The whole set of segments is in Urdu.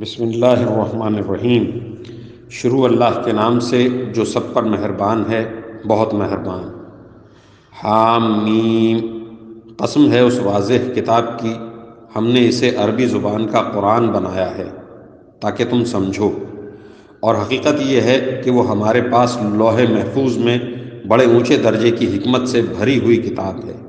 بسم اللہ الرحمن الرحیم۔ شروع اللہ کے نام سے جو سب پر مہربان ہے، بہت مہربان۔ حام میم۔ قسم ہے اس واضح کتاب کی، ہم نے اسے عربی زبان کا قرآن بنایا ہے تاکہ تم سمجھو، اور حقیقت یہ ہے کہ وہ ہمارے پاس لوح محفوظ میں بڑے اونچے درجے کی حکمت سے بھری ہوئی کتاب ہے۔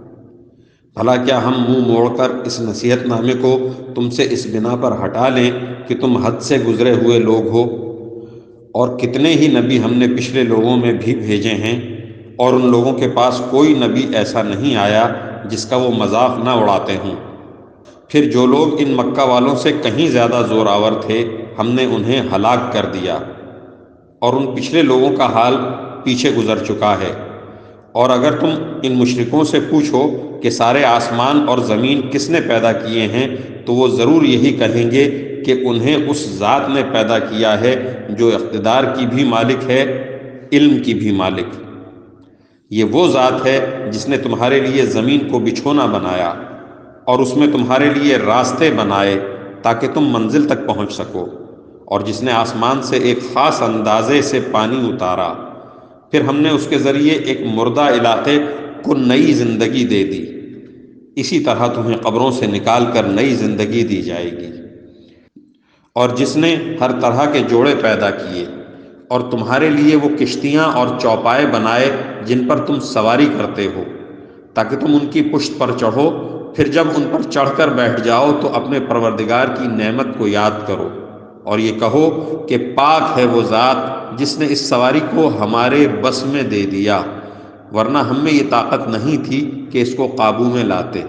بھلا کیا ہم منہ موڑ کر اس نصیحت نامے کو تم سے اس بنا پر ہٹا لیں کہ تم حد سے گزرے ہوئے لوگ ہو؟ اور کتنے ہی نبی ہم نے پچھلے لوگوں میں بھی بھیجے ہیں، اور ان لوگوں کے پاس کوئی نبی ایسا نہیں آیا جس کا وہ مذاق نہ اڑاتے ہوں۔ پھر جو لوگ ان مکہ والوں سے کہیں زیادہ زور آور تھے، ہم نے انہیں ہلاک کر دیا، اور ان پچھلے لوگوں کا حال پیچھے گزر چکا ہے۔ اور اگر تم ان مشرکوں سے پوچھو کہ سارے آسمان اور زمین کس نے پیدا کیے ہیں، تو وہ ضرور یہی کہیں گے کہ انہیں اس ذات نے پیدا کیا ہے جو اقتدار کی بھی مالک ہے، علم کی بھی مالک۔ یہ وہ ذات ہے جس نے تمہارے لیے زمین کو بچھونا بنایا اور اس میں تمہارے لیے راستے بنائے تاکہ تم منزل تک پہنچ سکو، اور جس نے آسمان سے ایک خاص اندازے سے پانی اتارا، پھر ہم نے اس کے ذریعے ایک مردہ علاقے کو نئی زندگی دے دی۔ اسی طرح تمہیں قبروں سے نکال کر نئی زندگی دی جائے گی۔ اور جس نے ہر طرح کے جوڑے پیدا کیے، اور تمہارے لیے وہ کشتیاں اور چوپائے بنائے جن پر تم سواری کرتے ہو تاکہ تم ان کی پشت پر چڑھو، پھر جب ان پر چڑھ کر بیٹھ جاؤ تو اپنے پروردگار کی نعمت کو یاد کرو، اور یہ کہو کہ پاک ہے وہ ذات جس نے اس سواری کو ہمارے بس میں دے دیا، ورنہ ہم میں یہ طاقت نہیں تھی کہ اس کو قابو میں لاتے۔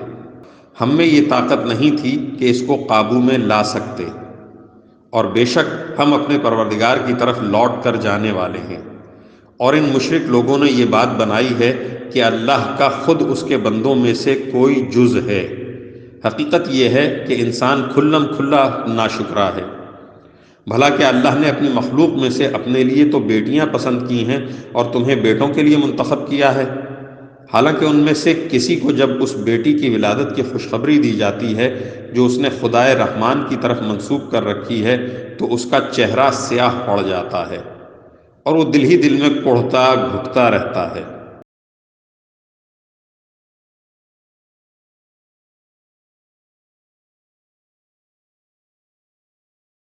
ہم میں یہ طاقت نہیں تھی کہ اس کو قابو میں لا سکتے، اور بے شک ہم اپنے پروردگار کی طرف لوٹ کر جانے والے ہیں۔ اور ان مشرک لوگوں نے یہ بات بنائی ہے کہ اللہ کا خود اس کے بندوں میں سے کوئی جز ہے۔ حقیقت یہ ہے کہ انسان کھلم کھلا ناشکرا ہے۔ بھلا کہ اللہ نے اپنی مخلوق میں سے اپنے لیے تو بیٹیاں پسند کی ہیں اور تمہیں بیٹوں کے لیے منتخب کیا ہے، حالانکہ ان میں سے کسی کو جب اس بیٹی کی ولادت کی خوشخبری دی جاتی ہے جو اس نے خدائے رحمان کی طرف منسوب کر رکھی ہے، تو اس کا چہرہ سیاہ پڑ جاتا ہے اور وہ دل ہی دل میں کوڑھتا گھٹتا رہتا ہے۔